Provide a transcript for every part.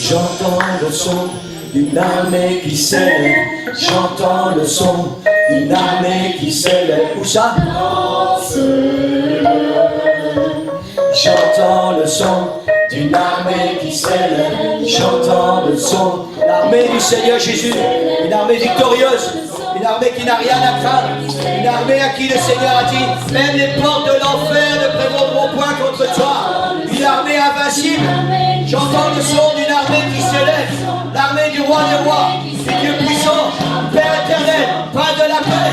J'entends le son d'une armée qui s'élève. J'entends le son d'une armée qui s'élève. Où ça? J'entends le son d'une armée qui s'élève. J'entends le son. L'armée du Seigneur Jésus, une armée victorieuse, une armée qui n'a rien à craindre, une armée à qui le Seigneur a dit, même les portes de l'enfer ne prévaudront point contre toi. Une armée invincible. J'entends le son d'une armée qui s'élève, l'armée du rois des rois, Dieu puissant, Père éternel, Père de la paix.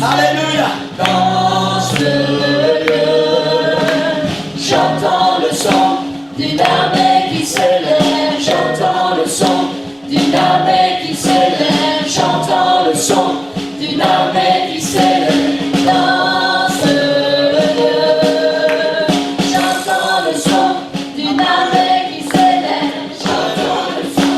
Alléluia. Dans ce lieu, j'entends le son d'une armée qui s'élève. J'entends le son d'une armée qui s'élève. J'entends le son d'une armée qui s'élève. Dans ce lieu, j'entends le son d'une armée qui s'élève. J'entends le son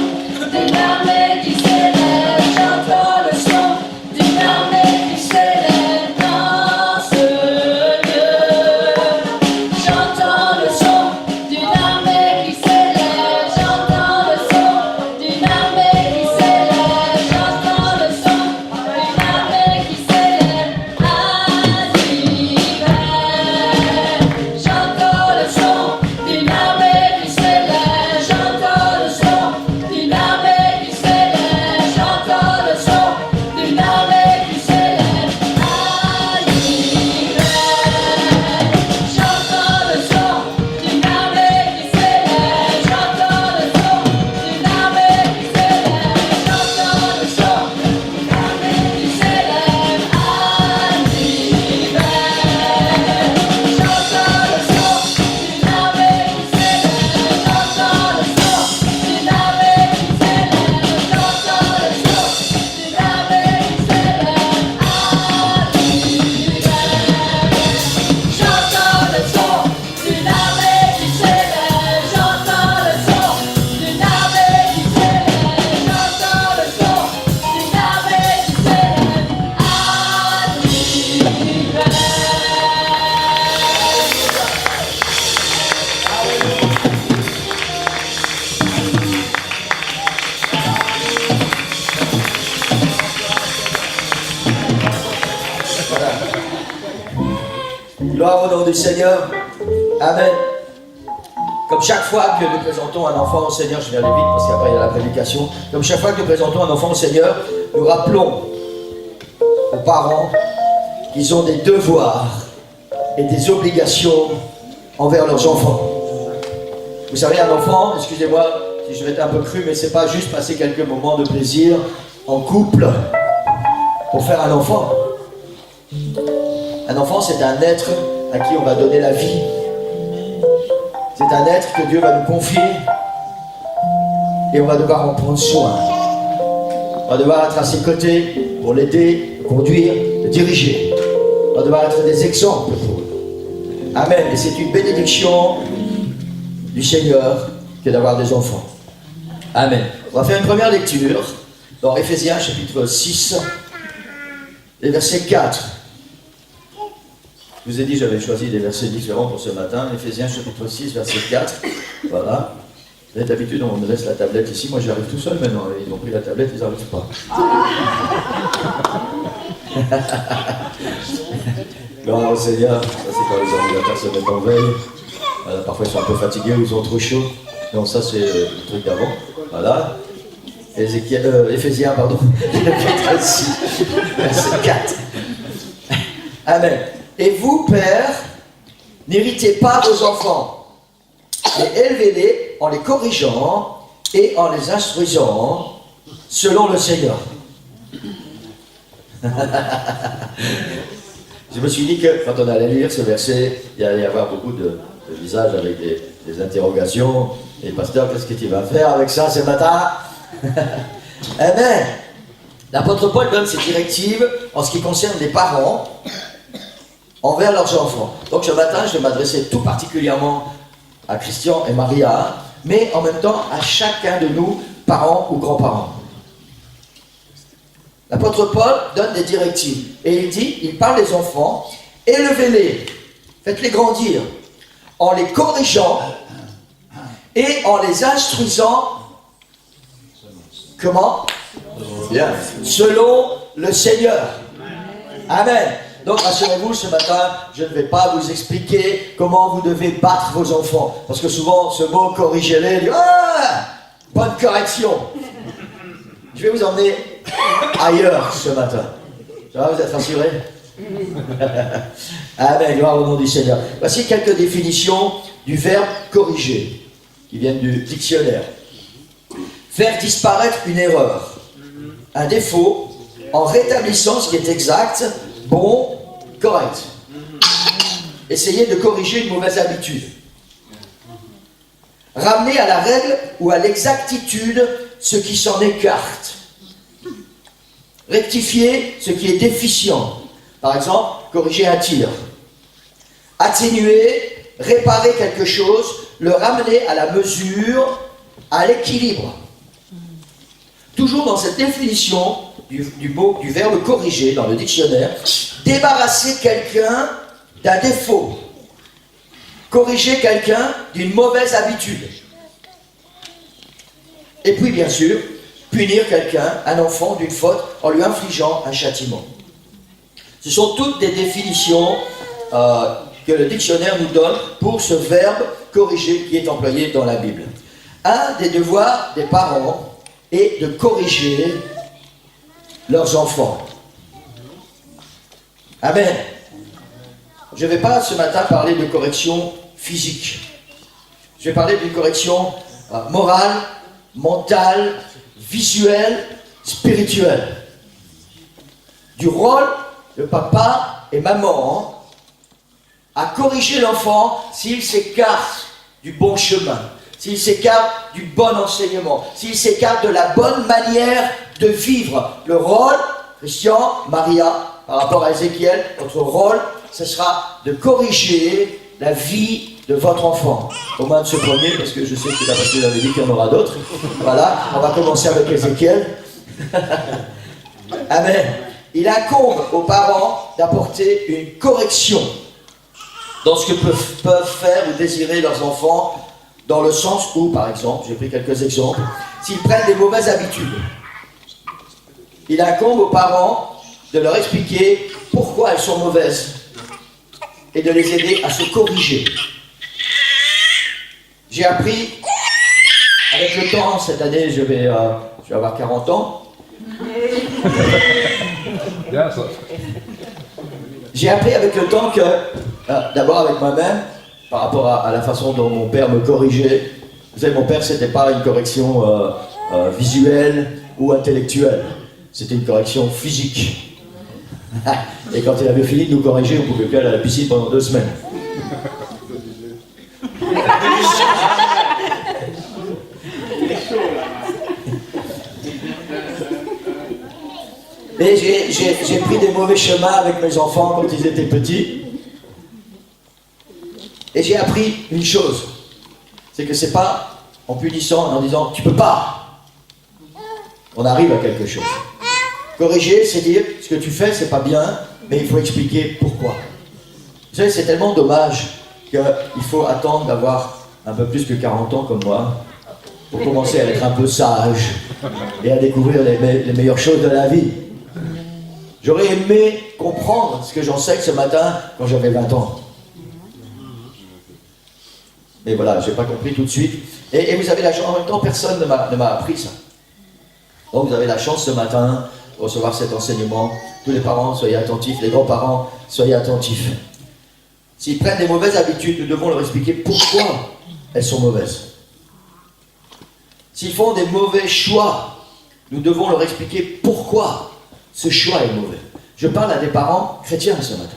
d'une armée qui s'élève. J'entends le son d'une armée qui s'élève. Dans ce lieu, j'entends le son d'une armée qui s'élève. J'entends le son d'une armée qui s'élève. J'entends le son d'une armée qui s'élève. À l'hiver, j'entends le son d'une armée qui s'élève. J'entends le son d'une armée qui s'élève. J'entends le son d'une armée qui s'élève. À l'hiver, j'entends le son d'une armée qui s'élève. J'entends le son d'une armée qui s'élève. J'entends le son d'une armée qui s'élève. À l'hiver, j'entends le son d'une armée qui s'élève. J'entends le son d'une armée qui s'élève. J'entends le son d'une armée qui s'élève. À l'hiver, j'entends le son d'une armée qui s'élève. J'entends le son d'une armée qui s'élève. J'entends le son d'une armée qui s'élève. Gloire au nom du Seigneur. Amen. Comme chaque fois que nous présentons un enfant au Seigneur, je vais aller vite parce qu'après il y a la prédication. Comme chaque fois que nous présentons un enfant au Seigneur, nous rappelons aux parents qu'ils ont des devoirs et des obligations envers leurs enfants. Vous savez, un enfant, excusez-moi si je vais être un peu cru, mais c'est pas juste passer quelques moments de plaisir en couple pour faire un enfant. Un enfant, c'est un être à qui on va donner la vie. C'est un être que Dieu va nous confier et on va devoir en prendre soin. On va devoir être à ses côtés pour l'aider, le conduire, le diriger. On va devoir être des exemples pour eux. Amen. Et c'est une bénédiction du Seigneur que d'avoir des enfants. Amen. On va faire une première lecture dans Éphésiens chapitre 6, et verset 4. Je vous ai dit, j'avais choisi des versets différents pour ce matin. Éphésiens chapitre 6, verset 4. Voilà. D'habitude, on me laisse la tablette ici. Moi, j'arrive tout seul maintenant. Ils ont pris la tablette, ils n'arrivent pas. Gloire au Seigneur. Ça, c'est quand les ordinateurs se mettent en veille. Voilà, parfois, ils sont un peu fatigués ou ils ont trop chaud. Donc, ça, c'est le truc d'avant. Voilà. Éphésiens, pardon. Chapitre 6, verset 4. Amen. Et vous, pères, n'héritez pas vos enfants, mais élevez-les en les corrigeant et en les instruisant selon le Seigneur. Je me suis dit que quand on allait lire ce verset, il allait y avoir beaucoup de visages avec des interrogations. Et pasteur, qu'est-ce que tu vas faire avec ça ce matin? Amen. L'apôtre Paul donne ses directives en ce qui concerne les parents envers leurs enfants. Donc ce matin, je vais m'adresser tout particulièrement à Christian et Maria, mais en même temps à chacun de nous, parents ou grands-parents. L'apôtre Paul donne des directives et il dit, il parle des enfants, élevez-les, faites-les grandir, en les corrigeant et en les instruisant. Comment? Bien. Selon le Seigneur. Amen. Donc rassurez-vous, ce matin, je ne vais pas vous expliquer comment vous devez battre vos enfants. Parce que souvent, ce mot corrigez-les, dit ah, bonne correction. Je vais vous emmener ailleurs ce matin. Ça va, vous êtes rassurés? Amen, gloire au nom du Seigneur. Voici quelques définitions du verbe corriger, qui viennent du dictionnaire. faire disparaître une erreur, un défaut, en rétablissant ce qui est exact, bon, correct. Essayer de corriger une mauvaise habitude. Ramener à la règle ou à l'exactitude ce qui s'en écarte. Rectifier ce qui est déficient. Par exemple, corriger un tir. Atténuer, réparer quelque chose, le ramener à la mesure, à l'équilibre. Toujours dans cette définition du verbe corriger dans le dictionnaire, débarrasser quelqu'un d'un défaut. Corriger quelqu'un d'une mauvaise habitude. Et puis bien sûr, punir quelqu'un, un enfant, d'une faute en lui infligeant un châtiment. Ce sont toutes des définitions que le dictionnaire nous donne pour ce verbe corriger qui est employé dans la Bible. Un des devoirs des parents est de corriger leurs enfants. Amen. Je ne vais pas ce matin parler de correction physique. Je vais parler d'une correction morale, mentale, visuelle, spirituelle. Du rôle de papa et maman à corriger l'enfant s'il s'écarte du bon chemin, s'il s'écarte du bon enseignement, s'il s'écarte de la bonne manière de vivre. Le rôle, Christian, Maria, par rapport à Ézéchiel, votre rôle, ce sera de corriger la vie de votre enfant. Au moins de ce premier, parce que je sais que la pasteur avait dit qu'il y en aura d'autres. Voilà, on va commencer avec Ézéchiel. Amen. Il incombe aux parents d'apporter une correction dans ce que peuvent faire ou désirer leurs enfants, dans le sens où, par exemple, j'ai pris quelques exemples, s'ils prennent des mauvaises habitudes. Il incombe aux parents de leur expliquer pourquoi elles sont mauvaises et de les aider à se corriger. J'ai appris, avec le temps, cette année je vais avoir 40 ans. J'ai appris avec le temps que, d'abord avec moi-même, par rapport à la façon dont mon père me corrigeait. Vous savez, mon père, c'était pas une correction visuelle ou intellectuelle. C'était une correction physique. Et quand il avait fini de nous corriger, on ne pouvait plus aller à la piscine pendant 2 semaines. Et j'ai pris des mauvais chemins avec mes enfants quand ils étaient petits. Et j'ai appris une chose. C'est que c'est pas en punissant, en disant « tu peux pas ». On arrive à quelque chose. Corriger, c'est dire « ce que tu fais, c'est pas bien, mais il faut expliquer pourquoi ». Vous savez, c'est tellement dommage qu'il faut attendre d'avoir un peu plus que 40 ans comme moi pour commencer à être un peu sage et à découvrir les meilleures choses de la vie. J'aurais aimé comprendre ce que j'enseigne ce matin quand j'avais 20 ans. Mais voilà, je n'ai pas compris tout de suite. Et vous avez la chance, en même temps, personne ne m'a appris ça. Donc vous avez la chance ce matin de recevoir cet enseignement. Tous les parents, soyez attentifs. Les grands-parents, soyez attentifs. S'ils prennent des mauvaises habitudes, nous devons leur expliquer pourquoi elles sont mauvaises. S'ils font des mauvais choix, nous devons leur expliquer pourquoi ce choix est mauvais. Je parle à des parents chrétiens ce matin.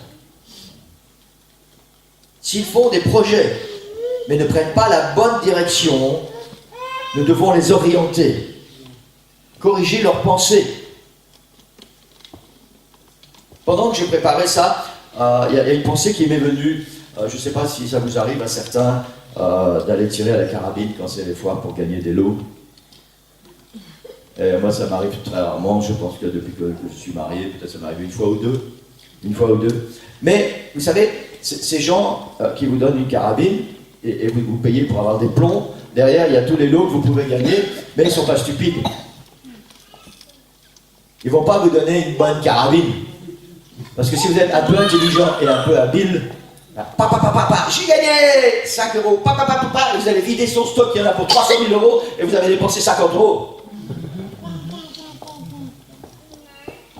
S'ils font des projets, mais ne prennent pas la bonne direction, nous devons les orienter, corriger leurs pensées. Pendant que j'ai préparé ça, il y a une pensée qui m'est venue. Je ne sais pas si ça vous arrive à certains d'aller tirer à la carabine quand c'est les foires pour gagner des lots. Et moi, ça m'arrive très rarement. Je pense que depuis que je suis marié, peut-être ça m'arrive une fois ou deux. Mais vous savez, ces gens qui vous donnent une carabine et vous payez pour avoir des plombs, derrière il y a tous les lots que vous pouvez gagner, mais ils ne sont pas stupides. Ils ne vont pas vous donner une bonne carabine. Parce que si vous êtes un peu intelligent et un peu habile, j'ai gagné 5 euros, vous allez vider son stock, il y en a pour 300 000 euros et vous avez dépensé 50 euros.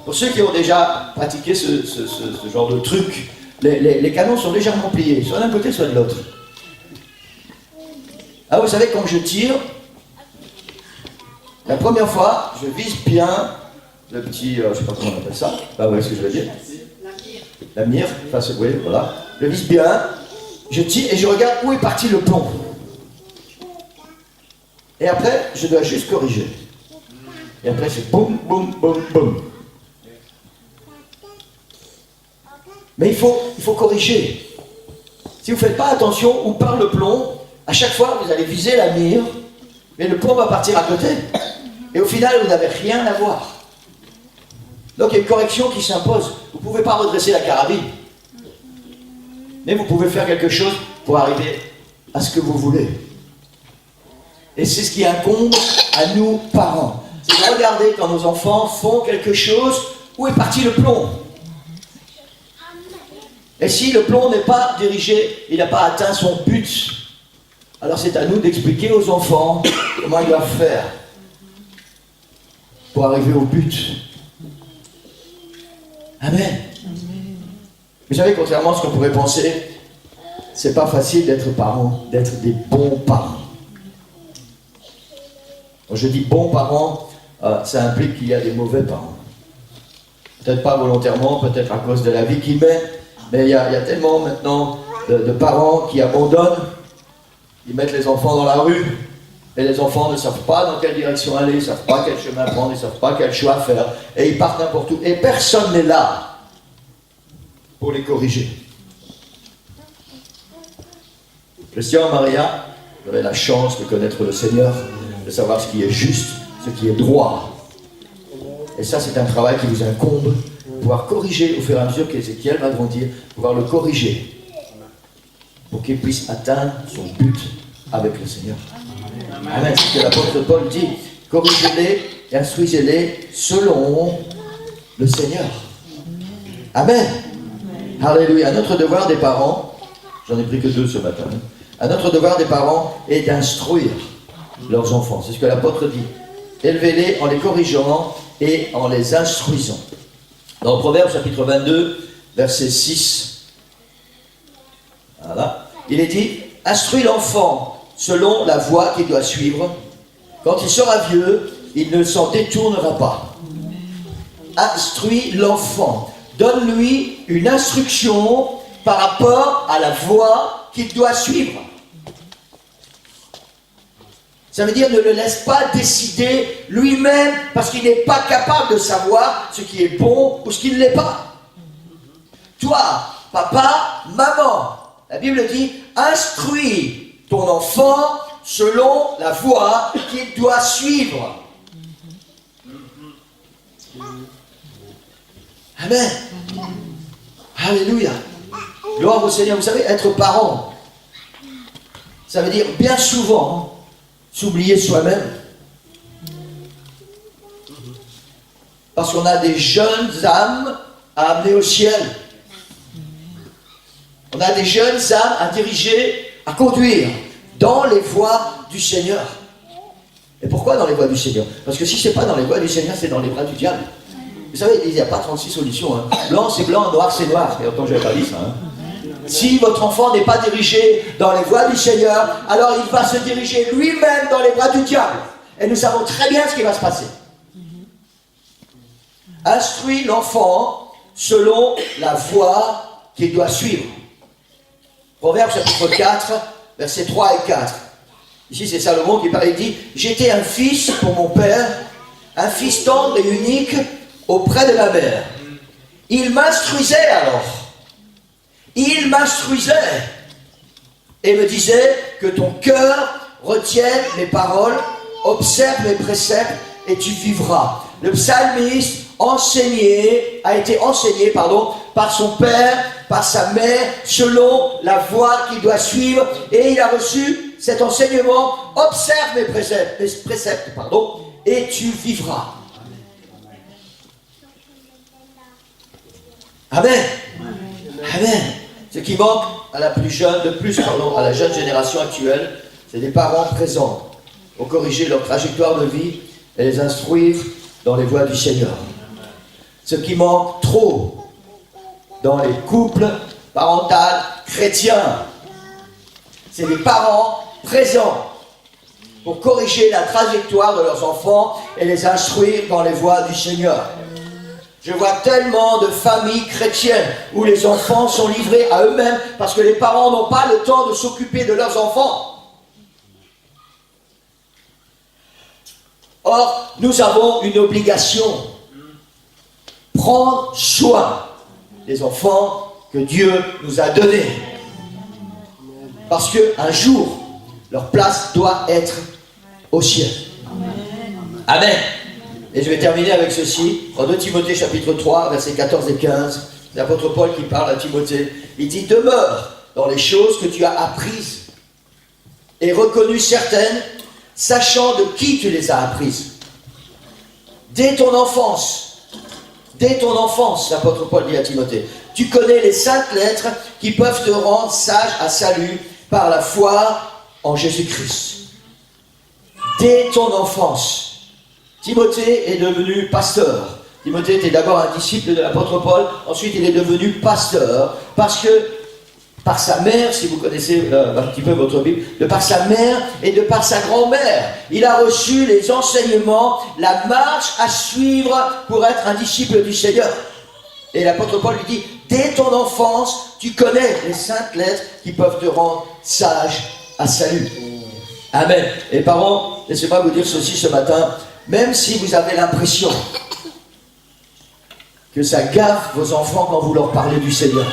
Pour ceux qui ont déjà pratiqué ce genre de truc, les canons sont légèrement pliés, soit d'un côté, soit de l'autre. Ah, vous savez, quand je tire, La première fois, je vise bien le petit, je ne sais pas comment on appelle ça, vous voyez ce que je veux dire? La mire, enfin, oui, voilà. Je vise bien, je tire et je regarde où est parti le plomb. Et après, je dois juste corriger. Et après, c'est boum, boum, boum, boum. Mais il faut corriger. Si vous ne faites pas attention où part le plomb, à chaque fois, vous allez viser la mire, mais le plomb va partir à côté. Et au final, vous n'avez rien à voir. Donc, il y a une correction qui s'impose. Vous ne pouvez pas redresser la carabine. Mais vous pouvez faire quelque chose pour arriver à ce que vous voulez. Et c'est ce qui incombe à nous, parents. C'est de regarder quand nos enfants font quelque chose, où est parti le plomb? Et si le plomb n'est pas dirigé, il n'a pas atteint son but, alors c'est à nous d'expliquer aux enfants comment ils doivent faire pour arriver au but. Amen. Vous savez, contrairement à ce qu'on pourrait penser, c'est pas facile d'être parent, d'être des bons parents. Quand je dis bons parents, ça implique qu'il y a des mauvais parents. Peut-être pas volontairement, peut-être à cause de la vie qu'ils mènent, mais il y a tellement maintenant de parents qui abandonnent, ils mettent les enfants dans la rue, et les enfants ne savent pas dans quelle direction aller, ils ne savent pas quel chemin prendre, ils ne savent pas quel choix faire, et ils partent n'importe où, et personne n'est là pour les corriger. Christian et Maria, vous avez la chance de connaître le Seigneur, de savoir ce qui est juste, ce qui est droit. Et ça, c'est un travail qui vous incombe, pouvoir corriger au fur et à mesure qu'Ézéchiel va grandir, pouvoir le corriger pour qu'il puisse atteindre son but avec le Seigneur. Amen. C'est ce que l'apôtre Paul dit. Corrigez-les et instruisez-les selon le Seigneur. Amen. Alléluia. Notre devoir des parents, j'en ai pris que 2 ce matin, à notre devoir des parents est d'instruire leurs enfants. C'est ce que l'apôtre dit. Élevez-les en les corrigeant et en les instruisant. Dans Proverbe chapitre 22, verset 6, voilà, il est dit, instruis l'enfant selon la voie qu'il doit suivre. Quand il sera vieux, il ne s'en détournera pas. Instruis l'enfant. Donne-lui une instruction par rapport à la voie qu'il doit suivre. Ça veut dire ne le laisse pas décider lui-même parce qu'il n'est pas capable de savoir ce qui est bon ou ce qui ne l'est pas. Toi, papa, maman, la Bible dit, instruis ton enfant selon la voie qu'il doit suivre. Amen. Alléluia. Gloire au Seigneur. Vous savez, être parent, ça veut dire bien souvent s'oublier soi-même. Parce qu'on a des jeunes âmes à amener au ciel. On a des jeunes âmes à diriger, à conduire dans les voies du Seigneur. Et pourquoi dans les voies du Seigneur? Parce que si ce n'est pas dans les voies du Seigneur, c'est dans les bras du diable. Vous savez, il n'y a pas 36 solutions. Hein. Blanc c'est blanc, noir c'est noir. Et autant que je n'avais pas dit ça. Hein. Si votre enfant n'est pas dirigé dans les voies du Seigneur, alors il va se diriger lui-même dans les bras du diable. Et nous savons très bien ce qui va se passer. Instruis l'enfant selon la voie qu'il doit suivre. Proverbe chapitre 4, versets 3 et 4. Ici c'est Salomon qui parle, il dit, j'étais un fils pour mon père, un fils tendre et unique auprès de ma mère. Il m'instruisait alors. Il m'instruisait et me disait que ton cœur retienne mes paroles, observe mes préceptes et tu vivras. Le psalmiste a été enseigné par son père, par sa mère, selon la voie qu'il doit suivre, et il a reçu cet enseignement, observe mes préceptes, et tu vivras. Amen. Amen. Ce qui manque à la jeune génération actuelle, c'est des parents présents pour corriger leur trajectoire de vie et les instruire dans les voies du Seigneur. Ce qui manque trop dans les couples parentaux chrétiens, c'est des parents présents pour corriger la trajectoire de leurs enfants et les instruire dans les voies du Seigneur. Je vois tellement de familles chrétiennes où les enfants sont livrés à eux-mêmes parce que les parents n'ont pas le temps de s'occuper de leurs enfants. Or, nous avons une obligation. Prendre soin des enfants que Dieu nous a donnés. Parce qu'un jour, leur place doit être au ciel. Amen. Et je vais terminer avec ceci. En 2 Timothée chapitre 3, versets 14 et 15, c'est l'apôtre Paul qui parle à Timothée. Il dit, demeure dans les choses que tu as apprises et reconnues certaines, sachant de qui tu les as apprises. Dès ton enfance, l'apôtre Paul dit à Timothée, tu connais les saintes lettres qui peuvent te rendre sage à salut par la foi en Jésus-Christ. Dès ton enfance, Timothée est devenu pasteur. Timothée était d'abord un disciple de l'apôtre Paul, ensuite il est devenu pasteur, parce que par sa mère, si vous connaissez un petit peu votre Bible, de par sa mère et de par sa grand-mère, il a reçu les enseignements, la marche à suivre pour être un disciple du Seigneur. Et l'apôtre Paul lui dit, dès ton enfance, tu connais les saintes lettres qui peuvent te rendre sage à salut. Amen. Et parents, laissez-moi vous dire ceci ce matin, même si vous avez l'impression que ça gaffe vos enfants quand vous leur parlez du Seigneur,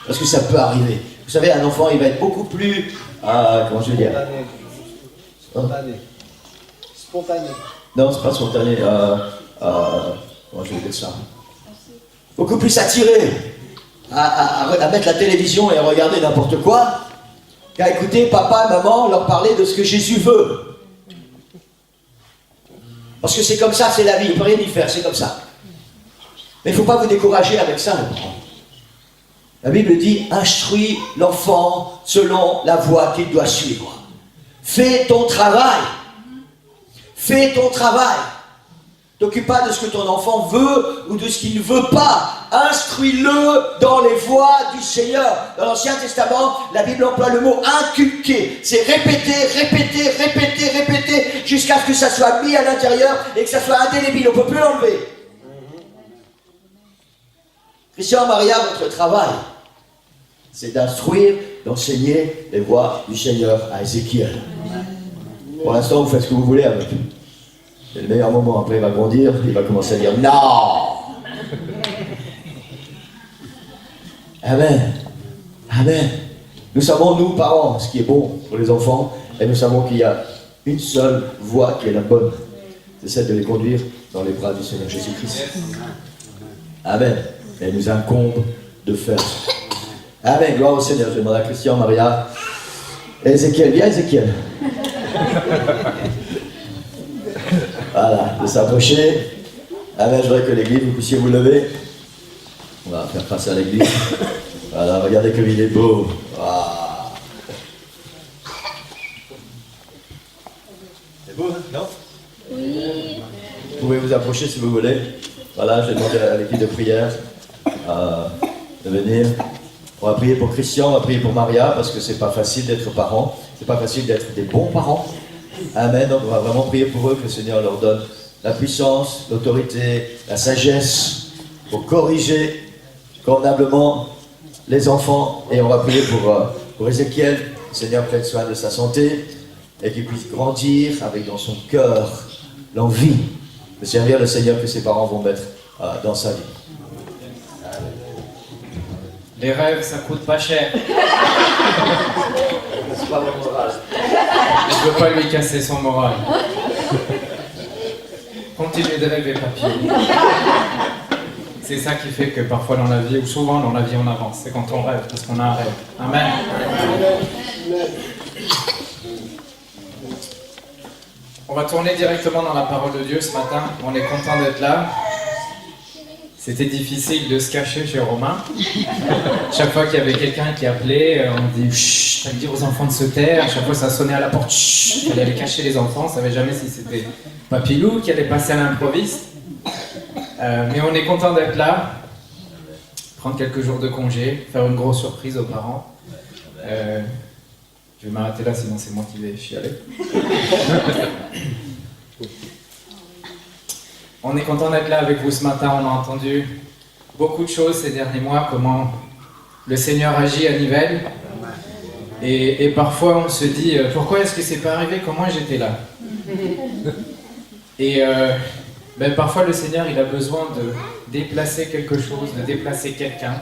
parce que ça peut arriver. Vous savez, un enfant, il va être beaucoup plus... comment je veux dire? Spontané. Spontané. Non, c'est pas spontané. Comment je veux dire ça? Beaucoup plus attiré à mettre la télévision et à regarder n'importe quoi qu'à écouter papa et maman leur parler de ce que Jésus veut. Parce que c'est comme ça, c'est la vie, on ne peut rien y faire, c'est comme ça. Mais il ne faut pas vous décourager avec ça, les parents. La Bible dit, instruis l'enfant selon la voie qu'il doit suivre. Fais ton travail. Fais ton travail. T'occupe pas de ce que ton enfant veut ou de ce qu'il ne veut pas. Instruis-le dans les voies du Seigneur. Dans l'Ancien Testament, la Bible emploie le mot inculquer. C'est répéter, répéter, répéter, répéter, jusqu'à ce que ça soit mis à l'intérieur et que ça soit indélébile. On ne peut plus l'enlever. Christian, Maria, votre travail, c'est d'instruire, d'enseigner les voies du Seigneur à Ézéchiel. Pour l'instant, vous faites ce que vous voulez avec lui. C'est le meilleur moment. Après, il va grandir, il va commencer à dire non. Amen. Amen. Nous savons, nous, parents, ce qui est bon pour les enfants, et nous savons qu'il y a une seule voie qui est la bonne. C'est celle de les conduire dans les bras du Seigneur Jésus-Christ. Amen. Et il nous incombe de faire. Amen. Gloire au Seigneur. Je demande à Christian, Maria, Ézéchiel. Viens, Ézéchiel. Voilà, de s'approcher. Amen. Je voudrais que l'église, vous puissiez vous lever. On va faire passer à l'église. Voilà, regardez comme il est beau. Wow. C'est beau, non? Oui. Vous pouvez vous approcher si vous voulez. Voilà, je vais demander à l'équipe de prière de venir. On va prier pour Christian, on va prier pour Maria, parce que c'est pas facile d'être parent. C'est pas facile d'être des bons parents. Amen. Donc on va vraiment prier pour eux, que le Seigneur leur donne la puissance, l'autorité, la sagesse pour corriger convenablement les enfants. Et on va prier pour Ézéchiel, que le Seigneur prenne soin de sa santé et qu'il puisse grandir avec dans son cœur l'envie de servir le Seigneur que ses parents vont mettre dans sa vie. Les rêves, ça coûte pas cher. C'est pas mon moral. Je veux pas lui casser son moral. Continuez de rêver, papy. C'est ça qui fait que parfois dans la vie, ou souvent dans la vie, on avance. C'est quand on rêve, parce qu'on a un rêve. Amen. On va tourner directement dans la parole de Dieu ce matin. On est content d'être là. C'était difficile de se cacher chez Romain. Chaque fois qu'il y avait quelqu'un qui appelait, on dit chut, fallait dire aux enfants de se taire. Chaque fois ça sonnait à la porte, chut, il fallait aller cacher les enfants. On ne savait jamais si c'était Papilou qui allait passer à l'improviste. Mais on est content d'être là, prendre quelques jours de congé, faire une grosse surprise aux parents. Je vais m'arrêter là, sinon c'est moi qui vais chialer. On est content d'être là avec vous ce matin. On a entendu beaucoup de choses ces derniers mois, comment le Seigneur agit à Nivelles. Et parfois on se dit, pourquoi est-ce que c'est pas arrivé? Comment j'étais là? Et parfois le Seigneur il a besoin de déplacer quelque chose, de déplacer quelqu'un.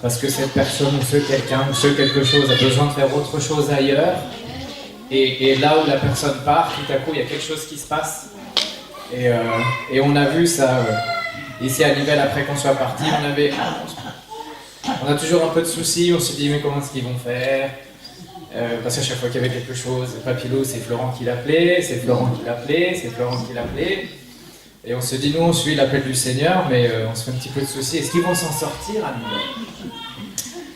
Parce que cette personne ou ce quelqu'un ou ce quelque chose a besoin de faire autre chose ailleurs. Et là où la personne part, tout à coup il y a quelque chose qui se passe. Et on a vu ça ici à Nivelles après qu'on soit parti. On a toujours un peu de soucis, on se dit mais comment est-ce qu'ils vont faire? Parce qu'à chaque fois qu'il y avait quelque chose, Papilou c'est Florent qui l'appelait, c'est Florent qui l'appelait, c'est Florent qui l'appelait. Et on se dit nous on suit l'appel du Seigneur, mais on se fait un petit peu de soucis. Est-ce qu'ils vont s'en sortir à Nivelles?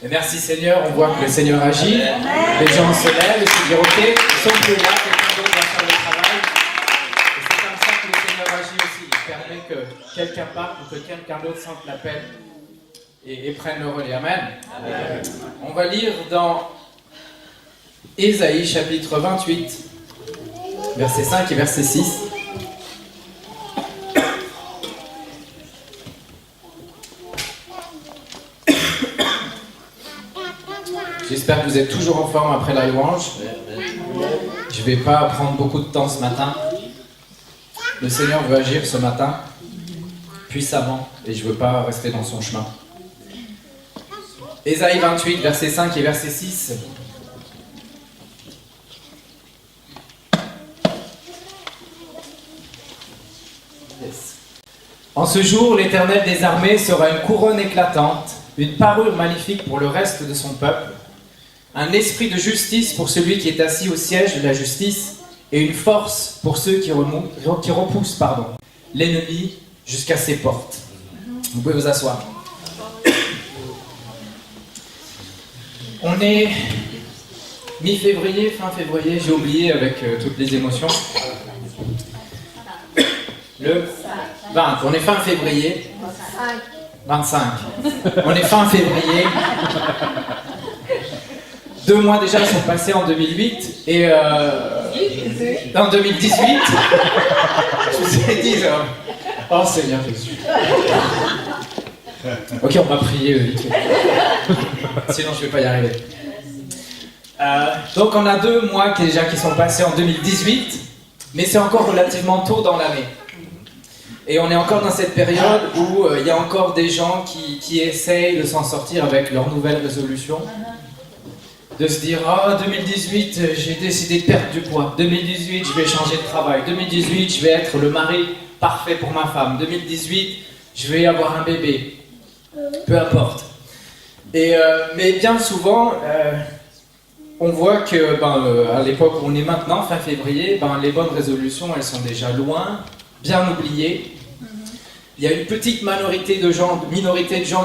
Et merci Seigneur, on voit que le Seigneur agit. Les gens se lèvent et se disent ok, ils sont plus là, quelqu'un d'autre va faire le travail. Et c'est comme ça que le Seigneur agit aussi. Il permet que quelqu'un parte ou que quelqu'un d'autre sente l'appel et prenne le relais. Amen. On va lire dans Ésaïe chapitre 28, verset 5 et verset 6. J'espère que vous êtes toujours en forme après la louange. Je ne vais pas prendre beaucoup de temps ce matin. Le Seigneur veut agir ce matin puissamment et je ne veux pas rester dans son chemin. Ésaïe 28, verset 5 et verset 6. Yes. En ce jour, l'Éternel des armées sera une couronne éclatante, une parure magnifique pour le reste de son peuple, un esprit de justice pour celui qui est assis au siège de la justice, et une force pour ceux qui repoussent l'ennemi jusqu'à ses portes. Vous pouvez vous asseoir. On est mi-février, fin février, j'ai oublié avec toutes les émotions. Le 20, on est fin février. 25. On est fin février. 2 mois déjà sont passés en 2008 et en 2018. Je vous ai dit, oh Seigneur Jésus. Ok, on va prier vite fait. Sinon je ne vais pas y arriver. Donc on a 2 mois qui sont passés en 2018, mais c'est encore relativement tôt dans l'année. Et on est encore dans cette période où il y a encore des gens qui essayent de s'en sortir avec leurs nouvelles résolutions. De se dire, oh 2018, j'ai décidé de perdre du poids. 2018, je vais changer de travail. 2018, je vais être le mari parfait pour ma femme. 2018, je vais avoir un bébé. Peu importe. Mais bien souvent, on voit que à l'époque où on est maintenant, fin février, les bonnes résolutions, elles sont déjà loin, bien oubliées. Il y a une petite minorité de gens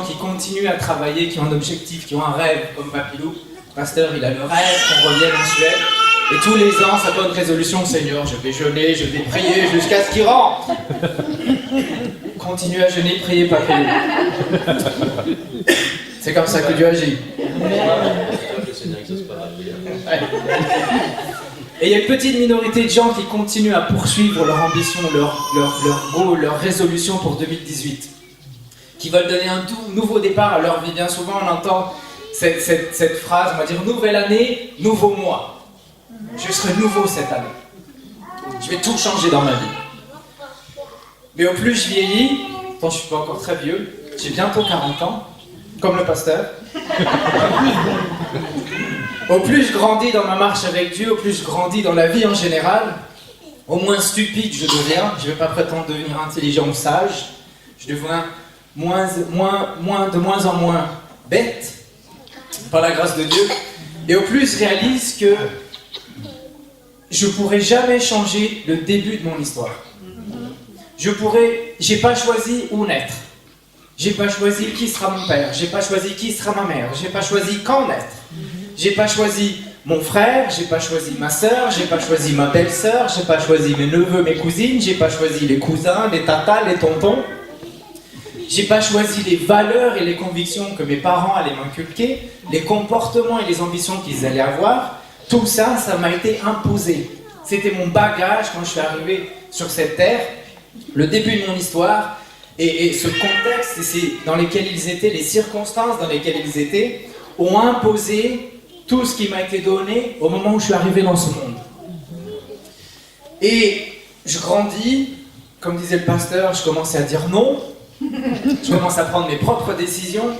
qui continuent à travailler, qui ont un objectif, qui ont un rêve, comme Papilou. Pasteur, il a le rêve qu'on revienne en Suède. Et tous les ans, sa bonne résolution, Seigneur, je vais jeûner, je vais prier jusqu'à ce qu'il rentre. Continue à jeûner, prier, Papilou. C'est comme ça que Dieu agit. Et il y a une petite minorité de gens qui continuent à poursuivre leur ambition, leur goal, leur résolution pour 2018. Qui veulent donner un tout nouveau départ à leur vie. Bien souvent, on entend cette phrase, on va dire, nouvelle année, nouveau moi. Je serai nouveau cette année. Je vais tout changer dans ma vie. Mais au plus je vieillis, je ne suis pas encore très vieux, j'ai bientôt 40 ans, comme le pasteur. Au plus je grandis dans ma marche avec Dieu, au plus je grandis dans la vie en général, au moins stupide je deviens. Je ne vais pas prétendre devenir intelligent ou sage. Je deviens de moins en moins bête, par la grâce de Dieu. Et au plus je réalise que je ne pourrai jamais changer le début de mon histoire. J'ai pas choisi où naître. J'ai pas choisi qui sera mon père. J'ai pas choisi qui sera ma mère. J'ai pas choisi quand naître. J'ai pas choisi mon frère. J'ai pas choisi ma sœur. J'ai pas choisi ma belle-sœur. J'ai pas choisi mes neveux, mes cousines. J'ai pas choisi les cousins, les tatas, les tontons. J'ai pas choisi les valeurs et les convictions que mes parents allaient m'inculquer, les comportements et les ambitions qu'ils allaient avoir. Tout ça, ça m'a été imposé. C'était mon bagage quand je suis arrivé sur cette terre, le début de mon histoire, et ce contexte dans lequel ils étaient, les circonstances dans lesquelles ils étaient, ont imposé tout ce qui m'a été donné au moment où je suis arrivé dans ce monde. Et je grandis, comme disait le pasteur, je commençais à dire non, je commence à prendre mes propres décisions,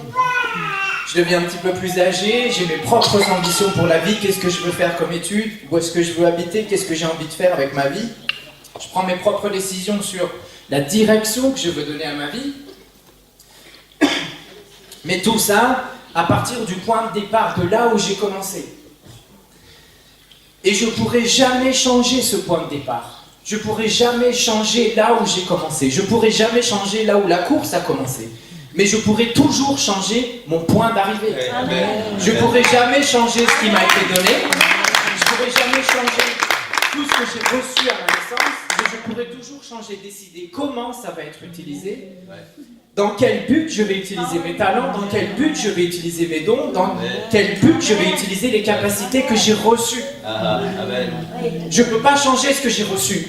je deviens un petit peu plus âgé, j'ai mes propres ambitions pour la vie, qu'est-ce que je veux faire comme étude, où est-ce que je veux habiter, qu'est-ce que j'ai envie de faire avec ma vie. Je prends mes propres décisions sur la direction que je veux donner à ma vie. Mais tout ça, à partir du point de départ, de là où j'ai commencé. Et je ne pourrai jamais changer ce point de départ. Je ne pourrai jamais changer là où j'ai commencé. Je ne pourrai jamais changer là où la course a commencé. Mais je pourrai toujours changer mon point d'arrivée. Je ne pourrai jamais changer ce qui m'a été donné. Je ne pourrai jamais changer tout ce que j'ai reçu à ma naissance. Mais je pourrai toujours changer, décider comment ça va être utilisé. Dans quel but je vais utiliser mes talents, dans quel but je vais utiliser mes dons, dans quel but je vais utiliser les capacités que j'ai reçues. Je ne peux pas changer ce que j'ai reçu,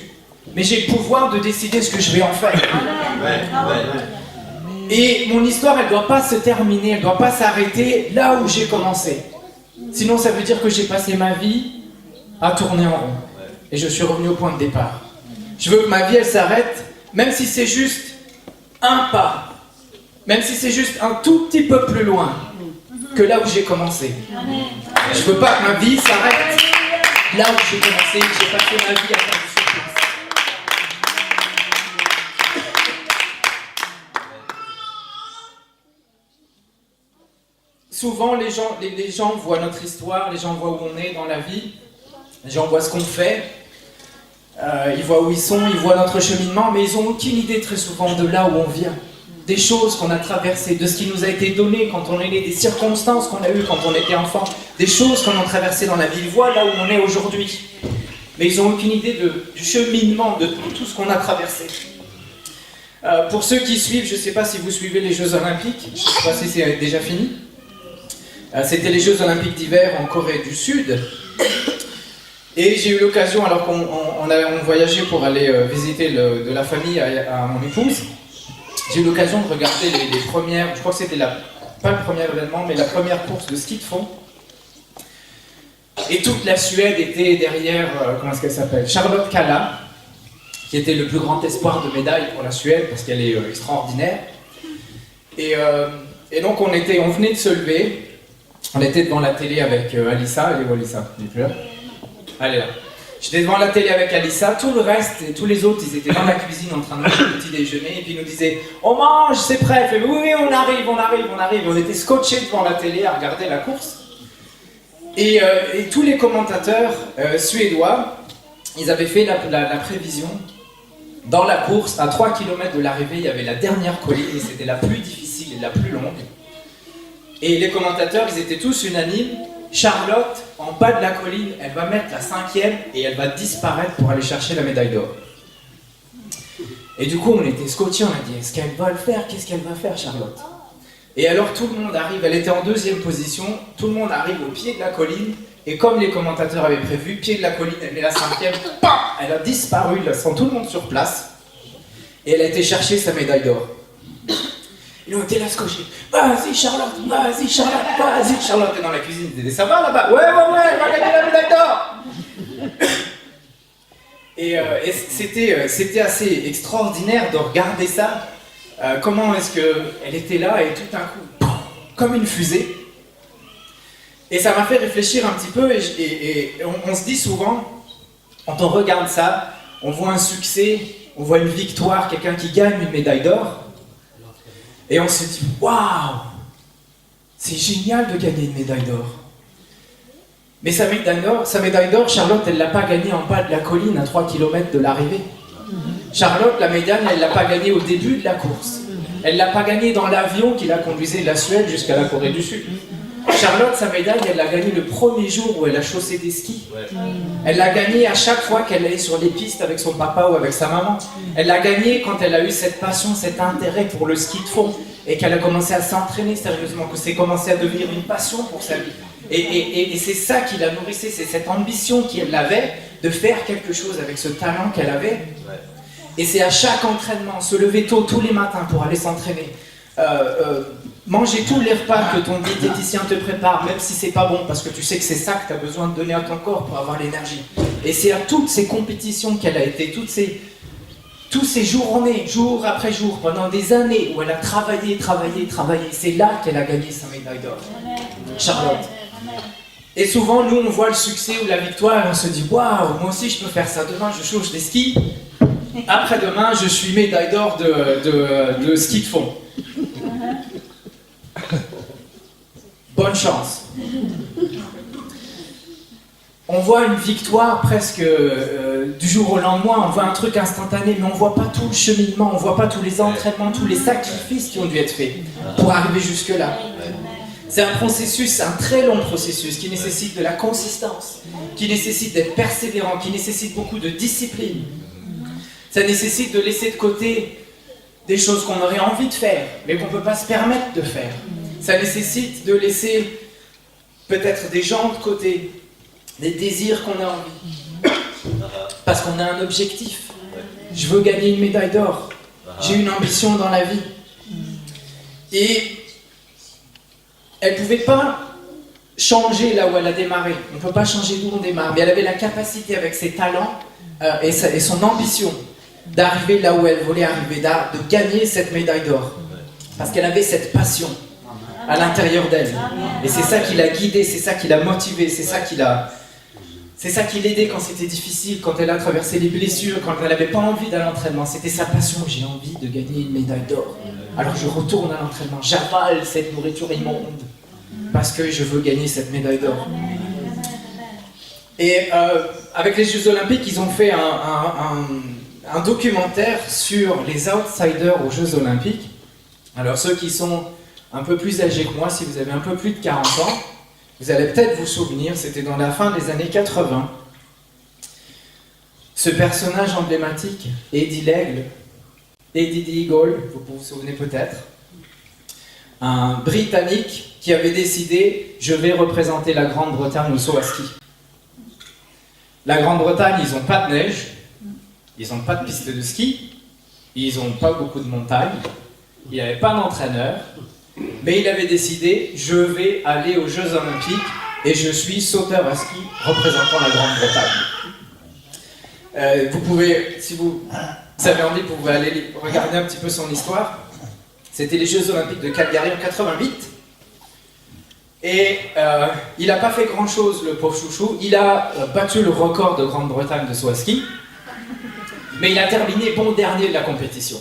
mais j'ai le pouvoir de décider ce que je vais en faire. Et mon histoire, elle ne doit pas se terminer, elle ne doit pas s'arrêter là où j'ai commencé. Sinon, ça veut dire que j'ai passé ma vie à tourner en rond. Et je suis revenu au point de départ. Je veux que ma vie, elle s'arrête, même si c'est juste un pas. Même si c'est juste un tout petit peu plus loin que là où j'ai commencé. Je ne veux pas que ma vie s'arrête là où j'ai commencé, que j'ai passé ma vie à faire du surplace. Souvent, les gens voient notre histoire, les gens voient où on est dans la vie, les gens voient ce qu'on fait, ils voient où ils sont, ils voient notre cheminement, mais ils n'ont aucune idée très souvent de là où on vient. Des choses qu'on a traversées, de ce qui nous a été donné quand on est né, des circonstances qu'on a eues quand on était enfant, des choses qu'on a traversées dans la vie. Ils voient là où on est aujourd'hui. Mais ils n'ont aucune idée du cheminement, de tout ce qu'on a traversé. Pour ceux qui suivent, je ne sais pas si vous suivez les Jeux Olympiques, je ne sais pas si c'est déjà fini. C'était les Jeux Olympiques d'hiver en Corée du Sud. Et j'ai eu l'occasion, alors qu'on voyageait pour aller visiter de la famille à mon épouse, j'ai eu l'occasion de regarder les premières, je crois que c'était pas le premier événement, mais la première course de ski de fond. Et toute la Suède était derrière, comment est-ce qu'elle s'appelle, Charlotte Kalla, qui était le plus grand espoir de médaille pour la Suède, parce qu'elle est extraordinaire. Et donc on venait de se lever, on était devant la télé avec Alissa, elle est où Alissa? Elle est plus là? Elle est là. J'étais devant la télé avec Alissa, tout le reste, et tous les autres, ils étaient dans la cuisine en train de manger le petit déjeuner, et puis ils nous disaient « On mange, c'est prêt !» Fait, oui, on arrive. On était scotchés devant la télé à regarder la course. Et tous les commentateurs suédois, ils avaient fait la prévision. Dans la course, à 3 km de l'arrivée, il y avait la dernière colline, et c'était la plus difficile et la plus longue. Et les commentateurs, ils étaient tous unanimes. Charlotte, en bas de la colline, elle va mettre la 5e et elle va disparaître pour aller chercher la médaille d'or. Et du coup, on était scotchés, on a dit, est-ce qu'elle va le faire? Qu'est-ce qu'elle va faire, Charlotte? Et alors tout le monde arrive, elle était en 2e position, tout le monde arrive au pied de la colline, et comme les commentateurs avaient prévu, pied de la colline, elle met la 5e, pam, elle a disparu, laissant tout le monde sur place, et elle a été chercher sa médaille d'or. Et on était là scotchés. Vas-y Charlotte, vas-y Charlotte, vas-y Charlotte. Et dans la cuisine, ils disaient, ça va là-bas? Ouais, elle va gagner la médaille d'or. Et c'était assez extraordinaire de regarder ça. Comment est-ce qu'elle était là et tout d'un coup, comme une fusée. Et ça m'a fait réfléchir un petit peu et on se dit souvent, quand on regarde ça, on voit un succès, on voit une victoire, quelqu'un qui gagne une médaille d'or. Et on se dit, waouh, c'est génial de gagner une médaille d'or. Mais sa médaille d'or, Charlotte, elle ne l'a pas gagnée en bas de la colline à 3 km de l'arrivée. Charlotte, la médaille, elle ne l'a pas gagnée au début de la course. Elle ne l'a pas gagnée dans l'avion qui la conduisait de la Suède jusqu'à la Corée du Sud. Charlotte, sa médaille, elle l'a gagnée le premier jour où elle a chaussé des skis. Elle l'a gagnée à chaque fois qu'elle allait sur les pistes avec son papa ou avec sa maman. Elle l'a gagnée quand elle a eu cette passion, cet intérêt pour le ski de fond et qu'elle a commencé à s'entraîner sérieusement, que c'est commencé à devenir une passion pour sa vie. Et c'est ça qui la nourrissait, c'est cette ambition qu'elle avait de faire quelque chose avec ce talent qu'elle avait. Et c'est à chaque entraînement, se lever tôt tous les matins pour aller s'entraîner, manger tous les repas que ton diététicien te prépare, même si c'est pas bon, parce que tu sais que c'est ça que tu as besoin de donner à ton corps pour avoir l'énergie. Et c'est à toutes ces compétitions qu'elle a été, toutes ces journées, jour après jour, pendant des années, où elle a travaillé. C'est là qu'elle a gagné sa médaille d'or. Charlotte. Et souvent, nous, on voit le succès ou la victoire, et on se dit, waouh, moi aussi je peux faire ça. Demain, je chausse des skis. Après-demain, je suis médaille d'or de ski de fond. Bonne chance. On voit une victoire presque du jour au lendemain, on voit un truc instantané, mais on ne voit pas tout le cheminement, on ne voit pas tous les entraînements, tous les sacrifices qui ont dû être faits pour arriver jusque-là. C'est un processus, un très long processus qui nécessite de la consistance, qui nécessite d'être persévérant, qui nécessite beaucoup de discipline. Ça nécessite de laisser de côté des choses qu'on aurait envie de faire, mais qu'on ne peut pas se permettre de faire. Ça nécessite de laisser peut-être des gens de côté, des désirs qu'on a envie. Parce qu'on a un objectif. Je veux gagner une médaille d'or. J'ai une ambition dans la vie. Et elle ne pouvait pas changer là où elle a démarré. On ne peut pas changer d'où on démarre. Mais elle avait la capacité avec ses talents et son ambition d'arriver là où elle voulait arriver, de gagner cette médaille d'or. Parce qu'elle avait cette passion à l'intérieur d'elle. Et c'est ça qui l'a guidée, c'est ça qui l'a motivée, c'est ça qui l'aidait quand c'était difficile, quand elle a traversé les blessures, quand elle n'avait pas envie d'aller à l'entraînement. C'était sa passion, j'ai envie de gagner une médaille d'or. Alors je retourne à l'entraînement, j'avale cette nourriture immonde, parce que je veux gagner cette médaille d'or. Et avec les Jeux Olympiques, ils ont fait un documentaire sur les outsiders aux Jeux Olympiques. Alors ceux qui sont un peu plus âgés que moi, si vous avez un peu plus de 40 ans, vous allez peut-être vous souvenir, c'était dans la fin des années 80. Ce personnage emblématique, Eddie l'Aigle, Eddie the Eagle, vous vous souvenez peut-être, un Britannique qui avait décidé « je vais représenter la Grande-Bretagne au saut à ski ». La Grande-Bretagne, ils n'ont pas de neige, ils n'ont pas de piste de ski, ils n'ont pas beaucoup de montagnes, il n'y avait pas d'entraîneur, mais il avait décidé, je vais aller aux Jeux Olympiques et je suis sauteur à ski représentant la Grande-Bretagne. Vous pouvez, si vous avez envie, vous pouvez aller regarder un petit peu son histoire. C'était les Jeux Olympiques de Calgary en 88. Et il n'a pas fait grand-chose, le pauvre chouchou. Il a battu le record de Grande-Bretagne de saut à ski. Mais il a terminé bon dernier de la compétition.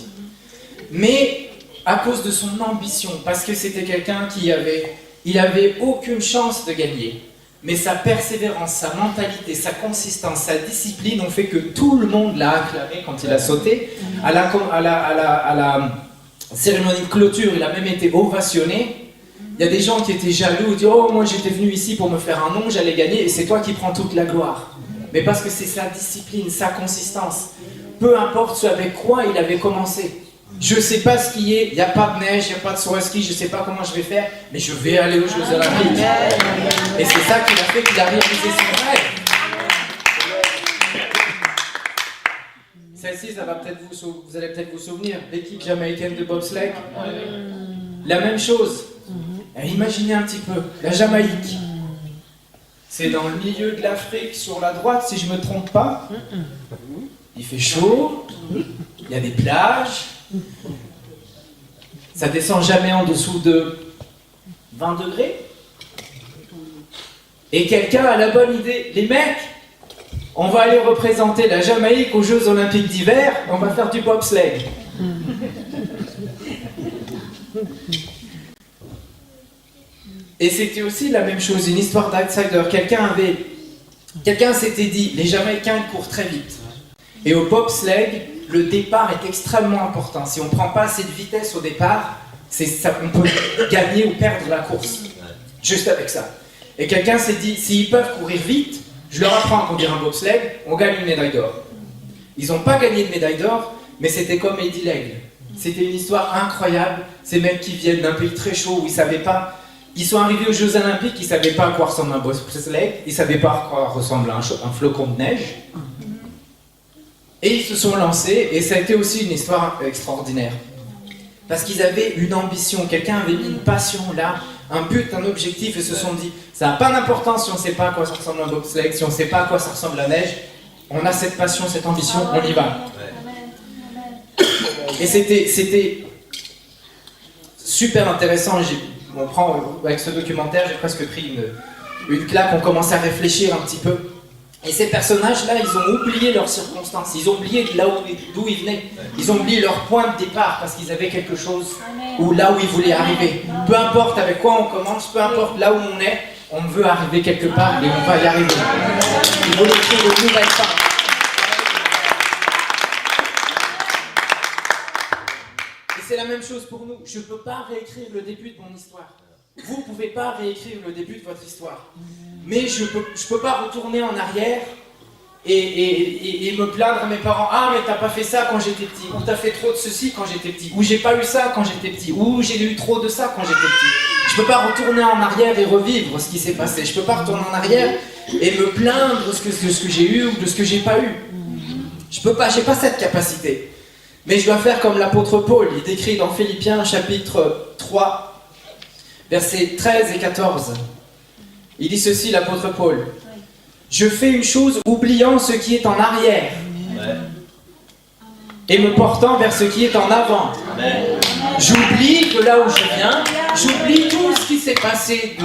Mais à cause de son ambition, parce que c'était quelqu'un qui avait aucune chance de gagner. Mais sa persévérance, sa mentalité, sa consistance, sa discipline ont fait que tout le monde l'a acclamé quand il a sauté. À la cérémonie de clôture, il a même été ovationné. Il y a des gens qui étaient jaloux, qui disent « Oh, moi j'étais venu ici pour me faire un nom, j'allais gagner, et c'est toi qui prends toute la gloire. » Mais parce que c'est sa discipline, sa consistance. Peu importe ce avec quoi il avait commencé. Je ne sais pas skier, il n'y a pas de neige, il n'y a pas de saut à ski, je ne sais pas comment je vais faire, mais je vais aller aux Jeux Olympiques. Et c'est ça qui a fait qu'il a réalisé son rêve. Celle-ci, ça va peut-être vous allez peut-être vous souvenir, l'équipe jamaïcaine de bobsleigh. La même chose. Imaginez un petit peu, la Jamaïque. C'est dans le milieu de l'Afrique, sur la droite, si je ne me trompe pas. Il fait chaud, il y a des plages. Ça descend jamais en dessous de 20 degrés. Et quelqu'un a la bonne idée. Les mecs, on va aller représenter la Jamaïque aux Jeux Olympiques d'hiver, on va faire du bobsleigh. Et c'était aussi la même chose, une histoire d'outsider. Quelqu'un s'était dit, les Jamaïcains ils courent très vite. Et au bobsleigh, le départ est extrêmement important. Si on ne prend pas assez de vitesse au départ, on peut gagner ou perdre la course. juste avec ça. Et quelqu'un s'est dit, s'ils peuvent courir vite, je leur apprends à conduire un bobsleigh, on gagne une médaille d'or. Ils n'ont pas gagné de médaille d'or, mais c'était comme Eddie Lègle. C'était une histoire incroyable. Ces mecs qui viennent d'un pays très chaud où ils ne savaient pas. Ils sont arrivés aux Jeux Olympiques, ils ne savaient pas à quoi ressemble un bobsleigh, ils ne savaient pas à quoi ressemble un flocon de neige. Et ils se sont lancés, et ça a été aussi une histoire extraordinaire. Parce qu'ils avaient une ambition, quelqu'un avait mis une passion là, un but, un objectif, et se sont dit, ça n'a pas d'importance si on ne sait pas à quoi ça ressemble un bobsleigh, si on ne sait pas à quoi ça ressemble la neige, on a cette passion, cette ambition, on y va. Et c'était super intéressant. On prend, avec ce documentaire, j'ai presque pris une claque, on commence à réfléchir un petit peu. Et ces personnages-là, ils ont oublié leurs circonstances, ils ont oublié d'où ils venaient, ils ont oublié leur point de départ parce qu'ils avaient quelque chose ou là où ils voulaient arriver. Peu importe avec quoi on commence, peu importe là où on est, on veut arriver quelque part et on va y arriver. Ils veulent écrire de nouvelles pages. Et c'est la même chose pour nous. Je ne peux pas réécrire le début de mon histoire. Vous ne pouvez pas réécrire le début de votre histoire. Mais je peux pas retourner en arrière et me plaindre à mes parents. Ah, mais t'as pas fait ça quand j'étais petit. Ou t'as fait trop de ceci quand j'étais petit. Ou j'ai pas eu ça quand j'étais petit. Ou j'ai eu trop de ça quand j'étais petit. Je peux pas retourner en arrière et revivre ce qui s'est passé. Je peux pas retourner en arrière et me plaindre de ce que j'ai eu ou de ce que j'ai pas eu. Je peux pas, j'ai pas cette capacité. Mais je dois faire comme l'apôtre Paul. Il décrit dans Philippiens chapitre 3, versets 13 et 14. Il dit ceci, l'apôtre Paul. Je fais une chose oubliant ce qui est en arrière et me portant vers ce qui est en avant. J'oublie que là où je viens, j'oublie tout ce qui s'est passé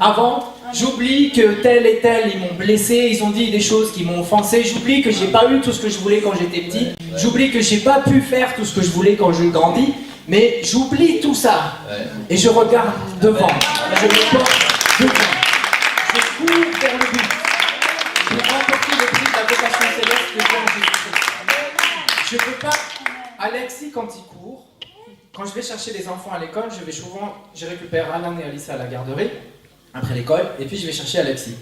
avant. J'oublie que tel et tel, ils m'ont blessé, ils ont dit des choses qui m'ont offensé. J'oublie que j'ai pas eu tout ce que je voulais quand j'étais petit. J'oublie que j'ai pas pu faire tout ce que je voulais quand je grandis. Mais j'oublie tout ça et je regarde devant. Je me porte devant. Je cours vers le but pour remporter le prix de la vocation céleste de Dieu en Jésus-Christ. Je ne peux pas. Alexis, quand il court, quand je vais chercher les enfants à l'école, je récupère Alan et Alissa à la garderie, après l'école, et puis je vais chercher Alexis.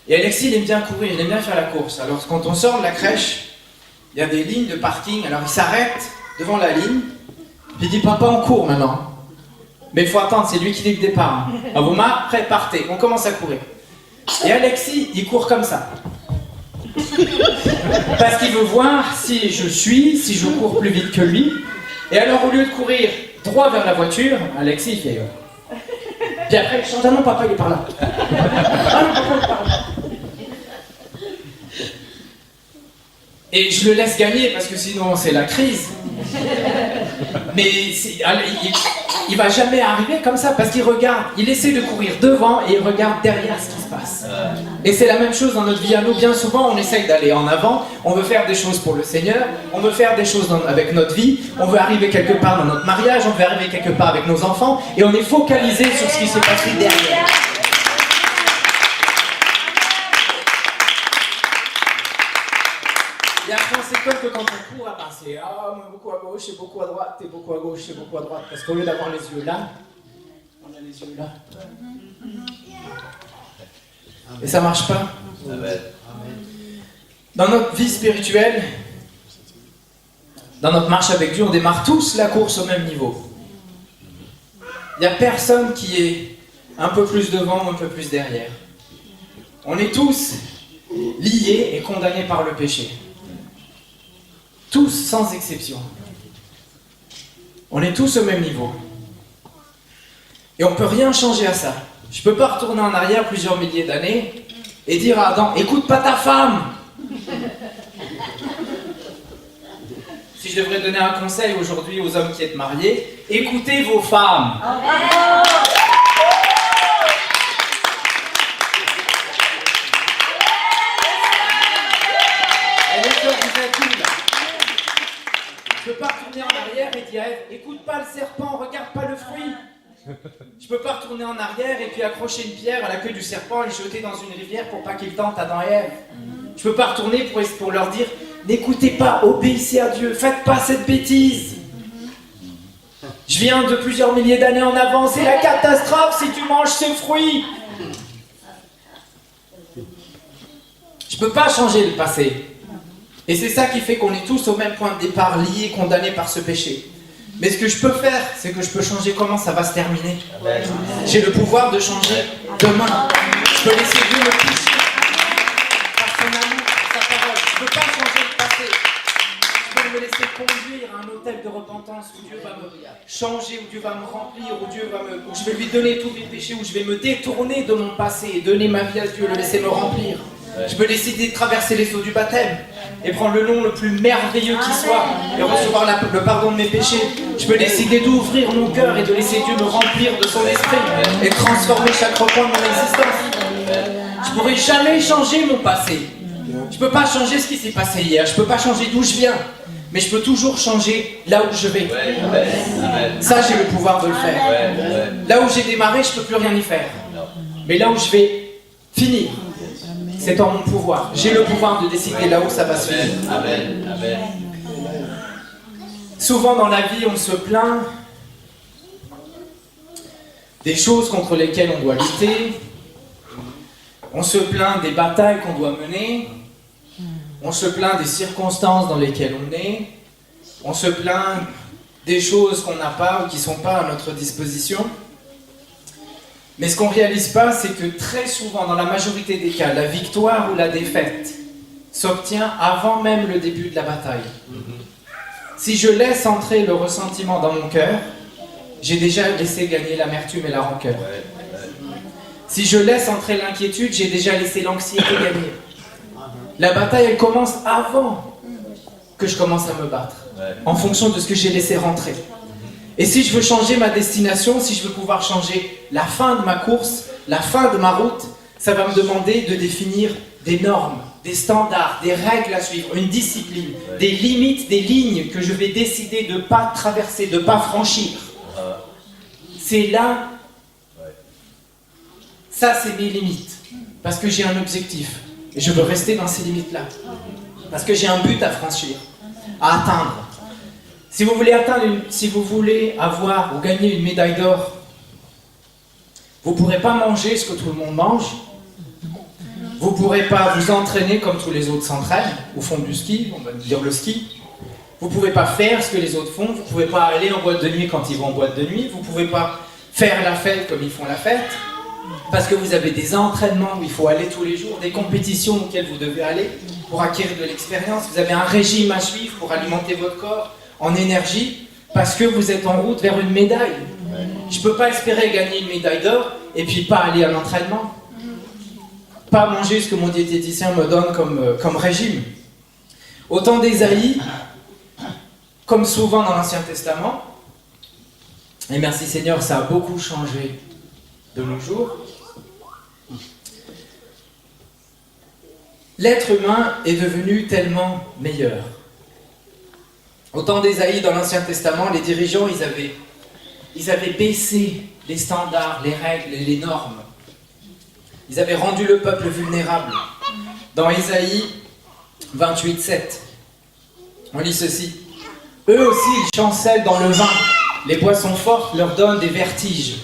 Et Alexis, il aime bien courir, il aime bien faire la course. Alors quand on sort de la crèche, il y a des lignes de parking, alors il s'arrête devant la ligne, puis il dit, papa, on court maintenant. Mais il faut attendre, c'est lui qui dit le départ. À vos mains, prêt, partez. On commence à courir. Et Alexis, il court comme ça. Parce qu'il veut voir si je cours plus vite que lui. Et alors, au lieu de courir droit vers la voiture, Alexis, il fait... Puis après, il chante, ah non, papa, il est par là. Ah non, papa, il est par là. Et je le laisse gagner parce que sinon, c'est la crise. Mais il va jamais arriver comme ça parce qu'il regarde, il essaie de courir devant et il regarde derrière ce qui se passe. Et c'est la même chose dans notre vie à nous. Bien souvent, on essaye d'aller en avant, on veut faire des choses pour le Seigneur, on veut faire des choses avec notre vie, on veut arriver quelque part dans notre mariage, on veut arriver quelque part avec nos enfants et on est focalisé sur ce qui s'est passé derrière. Et après, on s'étonne que quand on court, c'est beaucoup à gauche et beaucoup à droite, et beaucoup à gauche et beaucoup à droite. Parce qu'au lieu d'avoir les yeux là, on a les yeux là. Et ça marche pas. Dans notre vie spirituelle, dans notre marche avec Dieu, on démarre tous la course au même niveau. Il n'y a personne qui est un peu plus devant ou un peu plus derrière. On est tous liés et condamnés par le péché. Tous, sans exception. On est tous au même niveau. Et on ne peut rien changer à ça. Je ne peux pas retourner en arrière plusieurs milliers d'années et dire à Adam, écoute pas ta femme. Si je devrais donner un conseil aujourd'hui aux hommes qui êtes mariés, écoutez vos femmes. Je ne peux pas retourner en arrière et dire écoute pas le serpent, regarde pas le fruit. Je ne peux pas retourner en arrière et puis accrocher une pierre à la queue du serpent et le jeter dans une rivière pour pas qu'il tente Adam et Ève. Je ne peux pas retourner pour leur dire n'écoutez pas, obéissez à Dieu, faites pas cette bêtise. Je viens de plusieurs milliers d'années en avant, c'est la catastrophe si tu manges ce fruit. Je peux pas changer le passé. Et c'est ça qui fait qu'on est tous au même point de départ, liés, condamnés par ce péché. Mais ce que je peux faire, c'est que je peux changer comment ça va se terminer. J'ai le pouvoir de changer demain. Je peux laisser Dieu me toucher par son amour, par sa parole. Je ne peux pas changer le passé. Je peux me laisser conduire à un hôtel de repentance où Dieu va me changer, où Dieu va me remplir, où je vais lui donner tous mes péchés, où je vais me détourner de mon passé et donner ma vie à Dieu, le laisser me remplir. Je peux décider de traverser les eaux du baptême et prendre le nom le plus merveilleux qui soit et recevoir le pardon de mes péchés. Je peux décider d'ouvrir mon cœur et de laisser Dieu me remplir de son esprit et transformer chaque recoin de mon existence. Je ne pourrai jamais changer mon passé. Je ne peux pas changer ce qui s'est passé hier. Je ne peux pas changer d'où je viens. Mais je peux toujours changer là où je vais. Ça, j'ai le pouvoir de le faire. Là où j'ai démarré, je ne peux plus rien y faire. Mais là où je vais finir, c'est en mon pouvoir. J'ai le pouvoir de décider là où ça va se finir. Souvent dans la vie, on se plaint des choses contre lesquelles on doit lutter. On se plaint des batailles qu'on doit mener. On se plaint des circonstances dans lesquelles on est. On se plaint des choses qu'on n'a pas ou qui ne sont pas à notre disposition. Mais ce qu'on ne réalise pas, c'est que très souvent, dans la majorité des cas, la victoire ou la défaite s'obtient avant même le début de la bataille. Si je laisse entrer le ressentiment dans mon cœur, j'ai déjà laissé gagner l'amertume et la rancœur. Si je laisse entrer l'inquiétude, j'ai déjà laissé l'anxiété gagner. La bataille, elle commence avant que je commence à me battre, en fonction de ce que j'ai laissé rentrer. Et si je veux changer ma destination, si je veux pouvoir changer la fin de ma course, la fin de ma route, ça va me demander de définir des normes, des standards, des règles à suivre, une discipline, des limites, des lignes que je vais décider de ne pas traverser, de ne pas franchir. C'est là, ça c'est mes limites, parce que j'ai un objectif, et je veux rester dans ces limites-là, parce que j'ai un but à franchir, à atteindre. Si vous voulez avoir ou gagner une médaille d'or, vous ne pourrez pas manger ce que tout le monde mange, vous ne pourrez pas vous entraîner comme tous les autres s'entraînent, ou font du ski, on va dire le ski. Vous ne pouvez pas faire ce que les autres font, vous ne pouvez pas aller en boîte de nuit quand ils vont en boîte de nuit, vous ne pouvez pas faire la fête comme ils font la fête, parce que vous avez des entraînements où il faut aller tous les jours, des compétitions auxquelles vous devez aller pour acquérir de l'expérience, vous avez un régime à suivre pour alimenter votre corps en énergie, parce que vous êtes en route vers une médaille. Je ne peux pas espérer gagner une médaille d'or et puis pas aller à l'entraînement. Pas manger ce que mon diététicien me donne comme régime. Au temps d'Ésaïe, comme souvent dans l'Ancien Testament, et merci Seigneur, ça a beaucoup changé de nos jours, l'être humain est devenu tellement meilleur. Au temps d'Ésaïe, dans l'Ancien Testament, les dirigeants, ils avaient baissé les standards, les règles et les normes. Ils avaient rendu le peuple vulnérable. Dans Ésaïe 28:7, on lit ceci. Eux aussi, ils chancellent dans le vin. Les boissons fortes leur donnent des vertiges.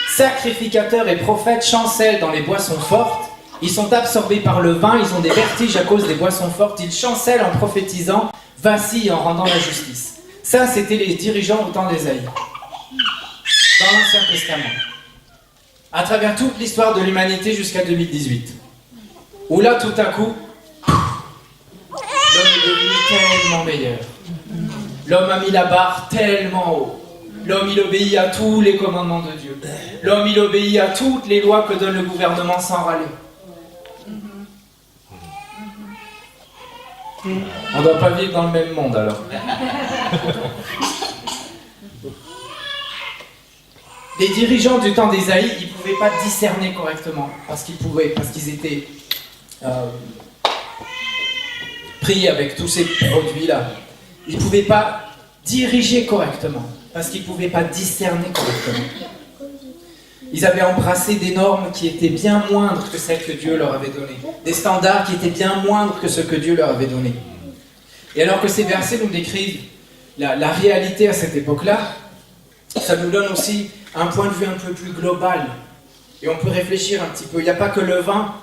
Sacrificateurs et prophètes chancellent dans les boissons fortes. Ils sont absorbés par le vin, ils ont des vertiges à cause des boissons fortes. Ils chancellent en prophétisant, vacillent en rendant la justice. Ça, c'était les dirigeants au temps d'Ésaïe, dans l'Ancien Testament, à travers toute l'histoire de l'humanité jusqu'à 2018, où là, tout à coup, l'homme est devenu tellement meilleur. L'homme a mis la barre tellement haut. L'homme, il obéit à tous les commandements de Dieu. L'homme, il obéit à toutes les lois que donne le gouvernement sans râler. On ne doit pas vivre dans le même monde alors. Les dirigeants du temps d'Ésaïe, ils ne pouvaient pas discerner correctement parce qu'ils étaient pris avec tous ces produits-là. Ils ne pouvaient pas diriger correctement parce qu'ils ne pouvaient pas discerner correctement. Ils avaient embrassé des normes qui étaient bien moindres que celles que Dieu leur avait données. Des standards qui étaient bien moindres que ce que Dieu leur avait donné. Et alors que ces versets nous décrivent la réalité à cette époque-là, ça nous donne aussi un point de vue un peu plus global. Et on peut réfléchir un petit peu. Il n'y a pas que le vin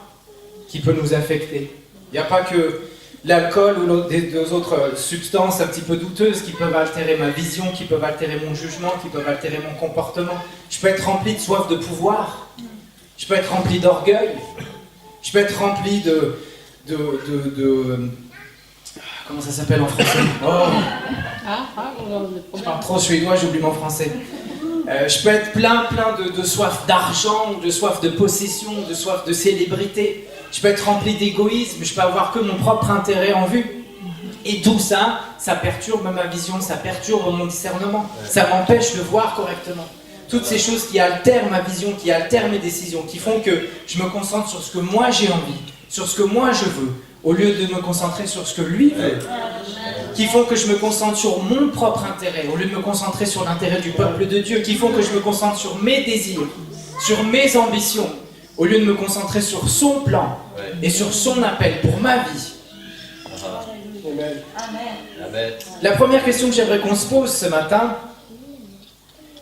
qui peut nous affecter. Il n'y a pas que l'alcool ou des autres substances un petit peu douteuses qui peuvent altérer ma vision, qui peuvent altérer mon jugement, qui peuvent altérer mon comportement. Je peux être rempli de soif de pouvoir. Je peux être rempli d'orgueil. Je peux être rempli de comment ça s'appelle en français? Je parle trop suédois, j'oublie mon français. Je peux être plein de soif d'argent, de soif de possession, de soif de célébrité. Je peux être rempli d'égoïsme, je peux avoir que mon propre intérêt en vue. Et tout ça, ça perturbe ma vision, ça perturbe mon discernement. Ça m'empêche de voir correctement. Toutes ces choses qui altèrent ma vision, qui altèrent mes décisions, qui font que je me concentre sur ce que moi j'ai envie, sur ce que moi je veux, au lieu de me concentrer sur ce que lui veut. Qui font que je me concentre sur mon propre intérêt, au lieu de me concentrer sur l'intérêt du peuple de Dieu, qui font que je me concentre sur mes désirs, sur mes ambitions, au lieu de me concentrer sur son plan et sur son appel pour ma vie. Amen. La première question que j'aimerais qu'on se pose ce matin,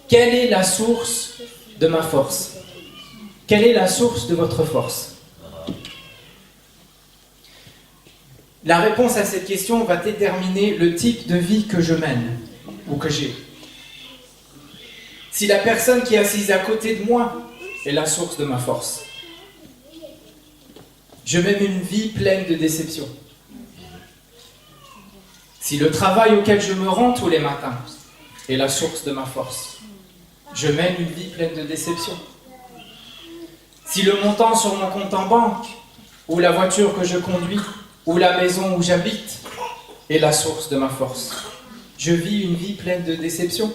quelle est la source de ma force? Quelle est la source de votre force? La réponse à cette question va déterminer le type de vie que je mène ou que j'ai. Si la personne qui est assise à côté de moi est la source de ma force, je mène une vie pleine de déception. Si le travail auquel je me rends tous les matins est la source de ma force, je mène une vie pleine de déception. Si le montant sur mon compte en banque, ou la voiture que je conduis, ou la maison où j'habite est la source de ma force, je vis une vie pleine de déception.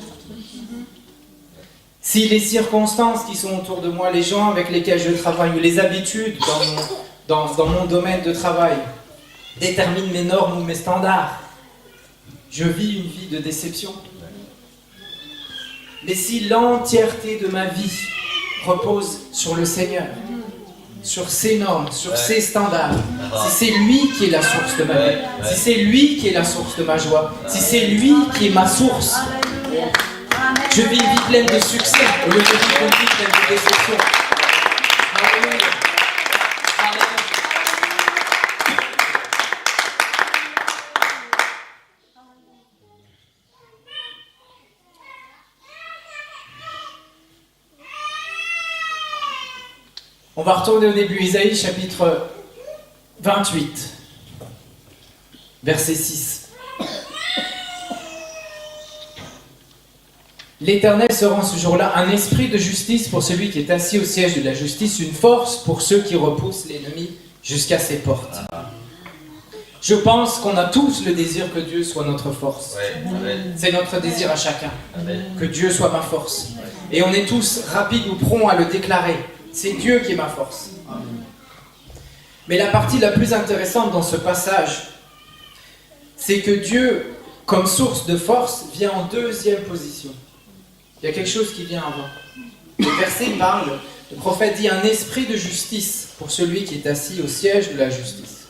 Si les circonstances qui sont autour de moi, les gens avec lesquels je travaille, ou les habitudes dans mon domaine de travail déterminent mes normes ou mes standards, je vis une vie de déception. Mais si l'entièreté de ma vie repose sur le Seigneur, sur ses normes, sur ses standards, si c'est lui qui est la source de ma vie, si c'est lui qui est la source de ma joie, si c'est lui qui est ma source, je vis une vie pleine de succès au lieu de vivre une vie pleine de déception. Alléluia. On va retourner au début, Isaïe chapitre 28, verset 6. L'Éternel se rend ce jour-là un esprit de justice pour celui qui est assis au siège de la justice, une force pour ceux qui repoussent l'ennemi jusqu'à ses portes. Je pense qu'on a tous le désir que Dieu soit notre force. C'est notre désir à chacun, que Dieu soit ma force. Et on est tous rapides ou prompts à le déclarer. C'est Dieu qui est ma force. Mais la partie la plus intéressante dans ce passage, c'est que Dieu, comme source de force, vient en deuxième position. Il y a quelque chose qui vient avant. Le verset parle, le prophète dit un esprit de justice pour celui qui est assis au siège de la justice.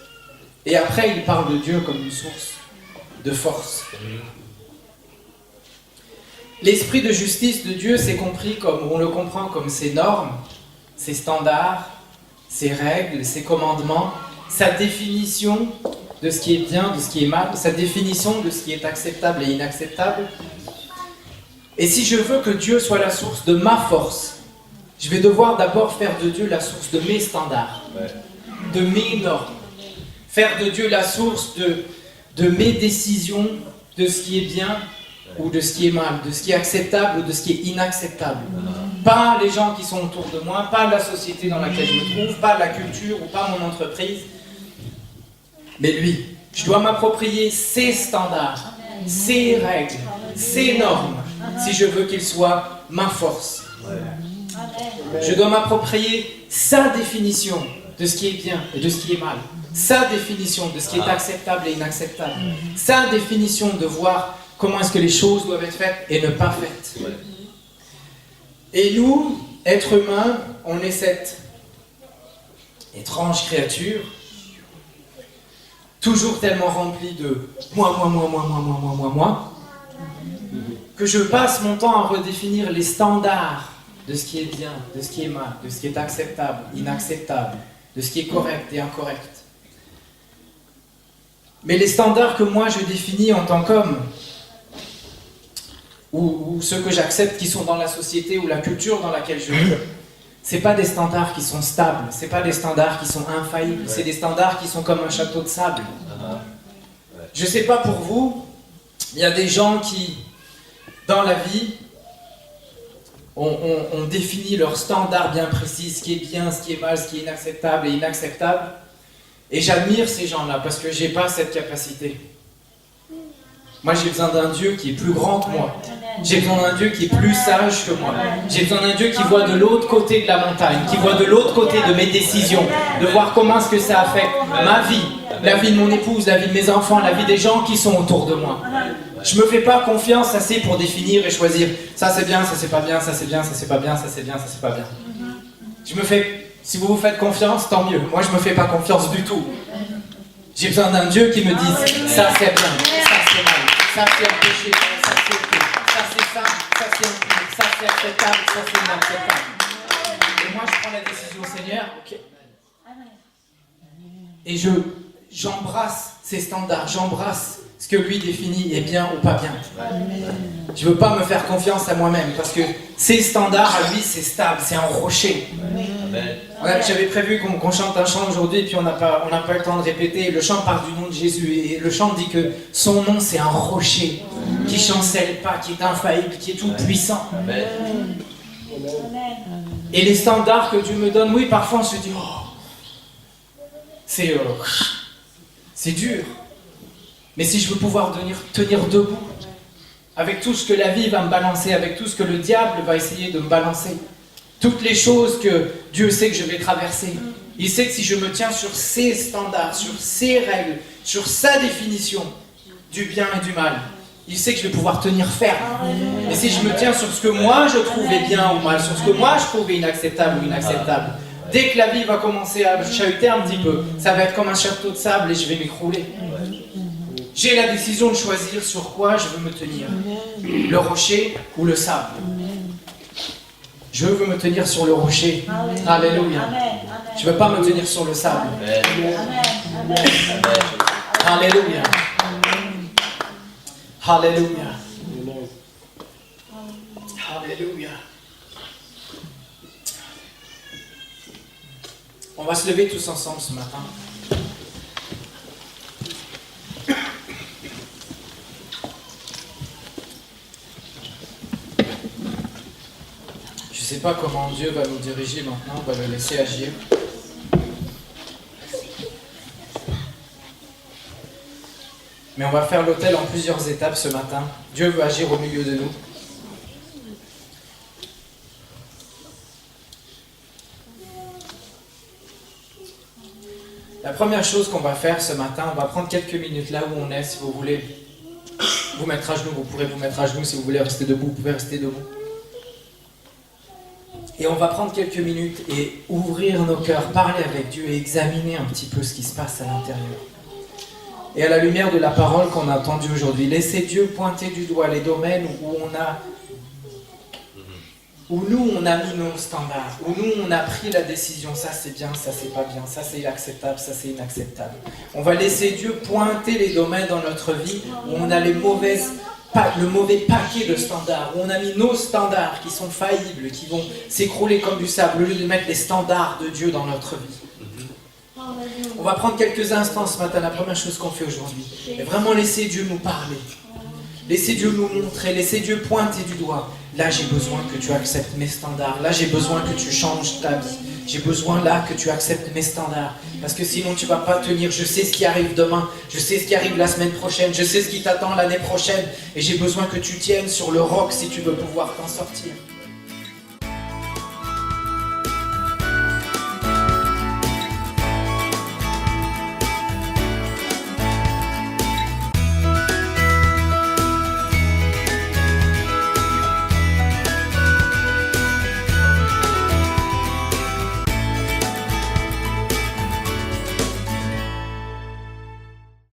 Et après, il parle de Dieu comme une source de force. L'esprit de justice de Dieu, c'est compris comme, on le comprend comme ses normes, ses standards, ses règles, ses commandements, sa définition de ce qui est bien, de ce qui est mal, sa définition de ce qui est acceptable et inacceptable. Et si je veux que Dieu soit la source de ma force, je vais devoir d'abord faire de Dieu la source de mes standards, de mes normes, faire de Dieu la source de mes décisions, de ce qui est bien ou de ce qui est mal, de ce qui est acceptable ou de ce qui est inacceptable. Pas les gens qui sont autour de moi, pas la société dans laquelle je me trouve, pas la culture ou pas mon entreprise, mais lui. Je dois m'approprier ses standards, ses règles, ses normes, si je veux qu'il soit ma force. Je dois m'approprier sa définition de ce qui est bien et de ce qui est mal, sa définition de ce qui est acceptable et inacceptable, sa définition de voir comment est-ce que les choses doivent être faites et ne pas faites. Et nous, êtres humains, on est cette étrange créature, toujours tellement remplie de moi, que je passe mon temps à redéfinir les standards de ce qui est bien, de ce qui est mal, de ce qui est acceptable, inacceptable, de ce qui est correct et incorrect. Mais les standards que moi je définis en tant qu'homme, ou ceux que j'accepte qui sont dans la société ou la culture dans laquelle je vis, c'est pas des standards qui sont stables, c'est pas des standards qui sont infaillibles, c'est des standards qui sont comme un château de sable. Je sais pas pour vous, il y a des gens qui, dans la vie, ont défini leurs standards bien précis, ce qui est bien, ce qui est mal, ce qui est inacceptable et inacceptable. Et j'admire ces gens-là parce que j'ai pas cette capacité. Moi, j'ai besoin d'un Dieu qui est plus grand que moi. J'ai besoin d'un Dieu qui est plus sage que moi. J'ai besoin d'un Dieu qui voit de l'autre côté de la montagne, qui voit de l'autre côté de mes décisions, de voir comment est-ce que ça affecte ma vie, la vie de mon épouse, la vie de mes enfants, la vie des gens qui sont autour de moi. Je me fais pas confiance assez pour définir et choisir ça c'est bien, ça c'est pas bien, ça c'est bien, ça c'est pas bien, ça c'est bien, ça c'est pas bien. Je me fais, si vous vous faites confiance, tant mieux. Moi je me fais pas confiance du tout. J'ai besoin d'un Dieu qui me dise ça c'est bien, ça c'est mal, ça c'est un péché, ça c'est ok, ça c'est ça c'est impur, ça c'est acceptable, ça c'est inacceptable. Et moi je prends la décision, Seigneur, ok. Et j'embrasse ces standards, j'embrasse ce que lui définit est bien ou pas bien. Je ne veux pas me faire confiance à moi-même parce que ces standards à lui c'est stable, c'est un rocher. J'avais prévu qu'on chante un chant aujourd'hui et puis on n'a pas eu le temps de répéter. Le chant parle du nom de Jésus et le chant dit que son nom c'est un rocher qui chancelle pas, qui est infaillible, qui est tout puissant. Et les standards que Dieu me donne, oui parfois on se dit c'est dur. Mais si je veux pouvoir tenir debout, avec tout ce que la vie va me balancer, avec tout ce que le diable va essayer de me balancer, toutes les choses que Dieu sait que je vais traverser, il sait que si je me tiens sur ses standards, sur ses règles, sur sa définition du bien et du mal, il sait que je vais pouvoir tenir ferme. Mais si je me tiens sur ce que moi je trouvais bien ou mal, sur ce que moi je trouvais inacceptable ou inacceptable, dès que la vie va commencer à chahuter un petit peu, ça va être comme un château de sable et je vais m'écrouler. J'ai la décision de choisir sur quoi je veux me tenir. Le rocher ou le sable. Je veux me tenir sur le rocher. Alléluia. Je ne veux pas me tenir sur le sable. Alléluia. Alléluia. Alléluia. On va se lever tous ensemble ce matin. Je ne sais pas comment Dieu va nous diriger maintenant, on va le laisser agir. Mais on va faire l'autel en plusieurs étapes ce matin. Dieu veut agir au milieu de nous. La première chose qu'on va faire ce matin, on va prendre quelques minutes là où on est, si vous voulez vous mettre à genoux, vous pourrez vous mettre à genoux, si vous voulez rester debout, vous pouvez rester debout. Et on va prendre quelques minutes et ouvrir nos cœurs, parler avec Dieu et examiner un petit peu ce qui se passe à l'intérieur. Et à la lumière de la parole qu'on a entendue aujourd'hui, laissez Dieu pointer du doigt les domaines où nous on a mis nos standards, où nous on a pris la décision, ça c'est bien, ça c'est pas bien, ça c'est acceptable, ça c'est inacceptable. On va laisser Dieu pointer les domaines dans notre vie où on a le mauvais paquet de standards, où on a mis nos standards qui sont faillibles, qui vont s'écrouler comme du sable, au lieu de mettre les standards de Dieu dans notre vie. On va prendre quelques instants ce matin, la première chose qu'on fait aujourd'hui, et vraiment laisser Dieu nous parler. Laissez Dieu nous montrer, laissez Dieu pointer du doigt. Là, j'ai besoin que tu acceptes mes standards. Là, j'ai besoin que tu changes ta vie. J'ai besoin là que tu acceptes mes standards. Parce que sinon, tu ne vas pas tenir. Je sais ce qui arrive demain. Je sais ce qui arrive la semaine prochaine. Je sais ce qui t'attend l'année prochaine. Et j'ai besoin que tu tiennes sur le roc si tu veux pouvoir t'en sortir.